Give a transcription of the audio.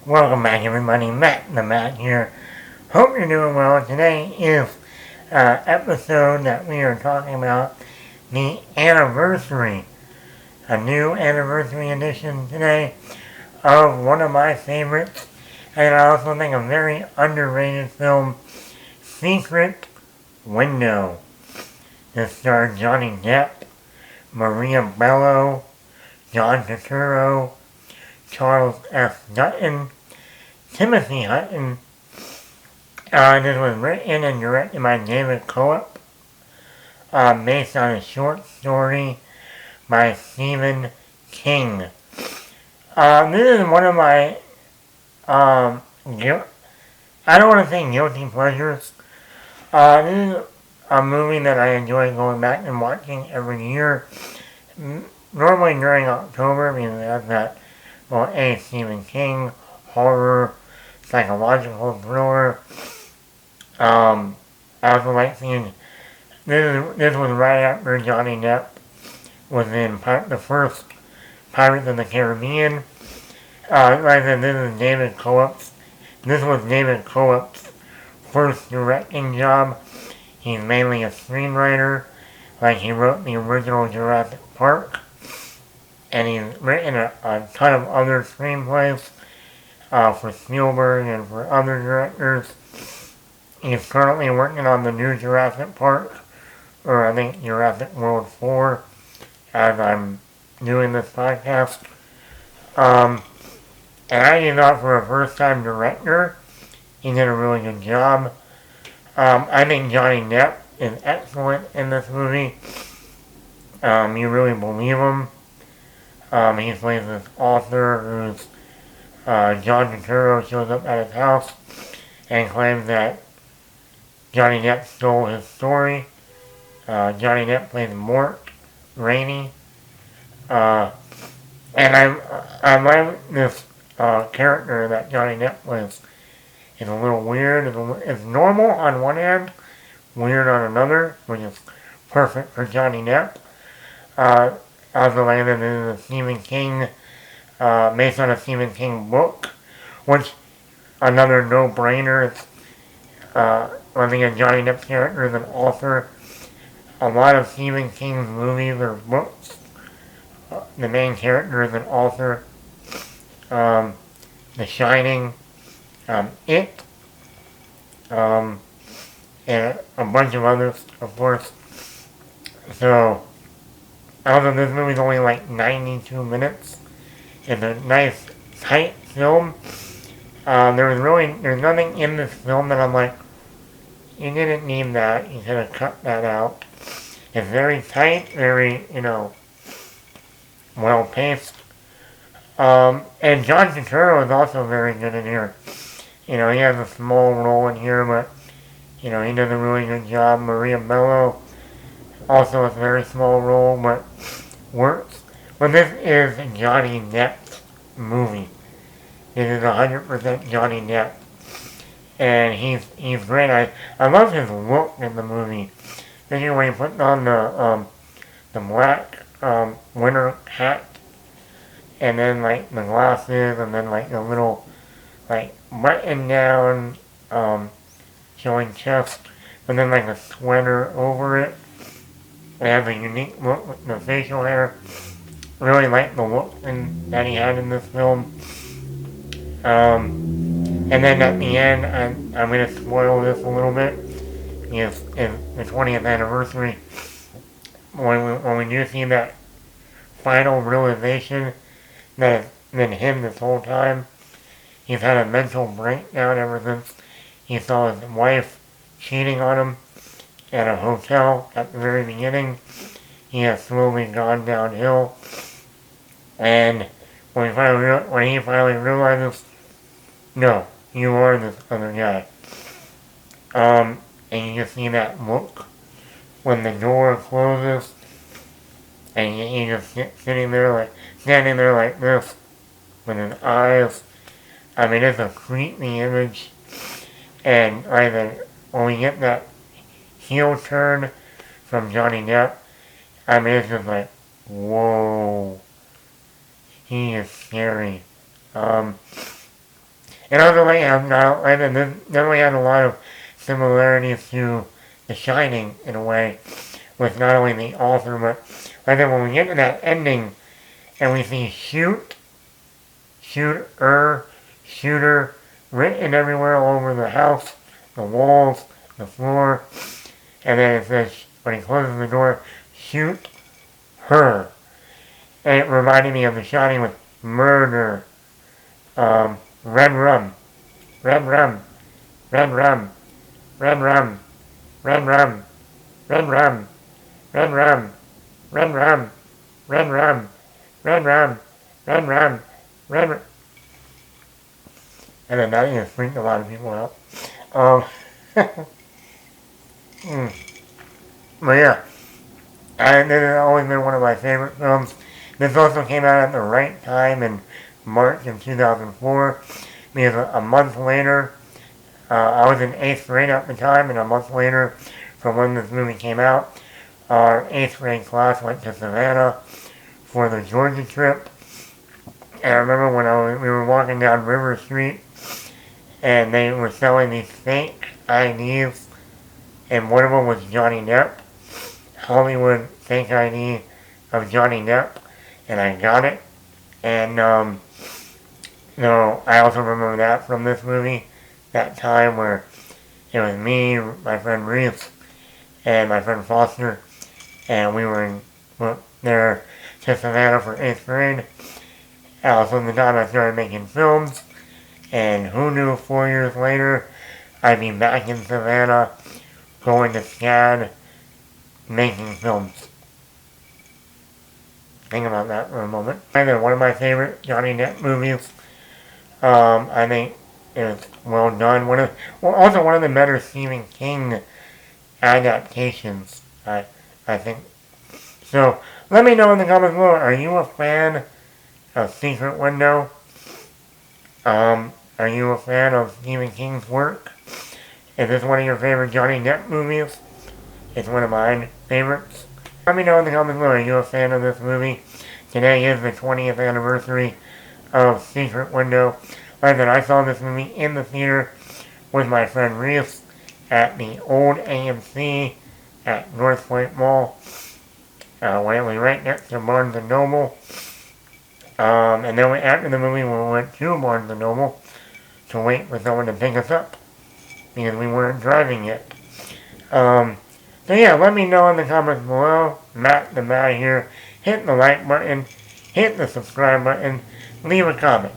Welcome back, everybody. Matt the Matt here. Hope you're doing well. Today is episode that we are talking about the anniversary, a new anniversary edition today of one of my favorites, and I also think a very underrated film, Secret Window. This stars Johnny Depp, Maria Bello, John Turturro, Charles F. Dutton, Timothy Hutton. This was written and directed by David Coop, based on a short story by Stephen King. This is one of my, I don't want to say guilty pleasures. This is a movie that I enjoy going back and watching every year. Normally during October, because that's that, a Stephen King horror psychological thriller. I also like seeing this was right after Johnny Depp was in the first Pirates of the Caribbean. Like I said, this was David Coop's first directing job. He's mainly a screenwriter. Like he wrote the original Jurassic Park, and he's written a ton of other screenplays for Spielberg and for other directors. He's currently working on the new Jurassic Park, or I think Jurassic World 4, as I'm doing this podcast. And I thought for a first-time director, he did a really good job. I think Johnny Depp is excellent in this movie. You really believe him. He plays this author who's John Turturro shows up at his house and claims that Johnny Depp stole his story. Johnny Depp plays Mort Rainey. And I like this character that Johnny Depp plays. It's a little weird. It's normal on one hand, weird on another, which is perfect for Johnny Depp. Also like this is a Stephen King, based on a Stephen King book, which another no-brainer. It's I think a Johnny Depp character is an author. A lot of Stephen King's movies or books, the main character is an author. The Shining, It, and a bunch of others, of course. So, although this movie's only like 92 minutes, it's a nice, tight film. There's nothing in this film that I'm like, you didn't need that, you could have cut that out. It's very tight, very, well paced. And John Turturro is also very good in here. He has a small role in here, but, he does a really good job. Maria Bello, also a very small role, but works. But this is Johnny Depp's movie. This is 100% Johnny Depp. And he's great. I love his look in the movie. Especially when he puts on the black winter hat, and then like the glasses, and then like the little like button down showing chest, and then like a sweater over it. It has a unique look with the facial hair. Really like the look that he had in this film. And then at the end, I'm going to spoil this a little bit. It's the 20th anniversary. When we do see that final realization that it's been him this whole time, he's had a mental breakdown ever since he saw his wife cheating on him at a hotel at the very beginning. He has slowly gone downhill. And when he finally realizes, no, you are this other guy. And you just see that look when the door closes, and you just standing there like this, with his eyes. I mean, it's a creepy image, and when we get that heel turn from Johnny Depp, I mean, it's just like, whoa, he is scary. And other way, and this definitely has a lot of similarities to The Shining in a way, with not only the author, but I think when we get to that ending and we see shooter, written everywhere all over the house, the walls, the floor, and then it says, when he closes the door, shoot her. And it reminded me of The Shining with murder, red rum, red rum, red rum, red rum, red rum, red rum, red rum, red rum, red rum, red rum, red rum, red rum. And then that just freaked a lot of people out. Um, but yeah, this has always been one of my favorite films. This also came out at the right time in March of 2004, because a month later, I was in 8th grade at the time, and a month later from when this movie came out, our 8th grade class went to Savannah for the Georgia trip. And I remember when we were walking down River Street, and they were selling these fake IDs, and one of them was Johnny Depp, Hollywood fake ID of Johnny Depp, and I got it. And I also remember that from this movie, that time where it was me, my friend Reese, and my friend Foster, and we were there to Savannah for 8th grade. Also, the time I started making films, and who knew 4 years later I'd be back in Savannah, going to SCAD, making films. Think about that for a moment. And then one of my favorite Johnny Depp movies. I think it's well done. Also one of the better Stephen King adaptations, I think. So, let me know in the comments below, are you a fan of Secret Window? Are you a fan of Stephen King's work? Is this one of your favorite Johnny Depp movies? It's one of my favorites. Let me know in the comments below, are you a fan of this movie? Today is the 20th anniversary of Secret Window. Like I said, I saw this movie in the theater with my friend Reese at the old AMC at North Point Mall, when it was right next to Barnes & Noble. And then after the movie, we went to Barnes & Noble to wait for someone to pick us up, because we weren't driving yet. So yeah, let me know in the comments below. Matt the Matt here. Hit the like button, hit the subscribe button, leave a comment.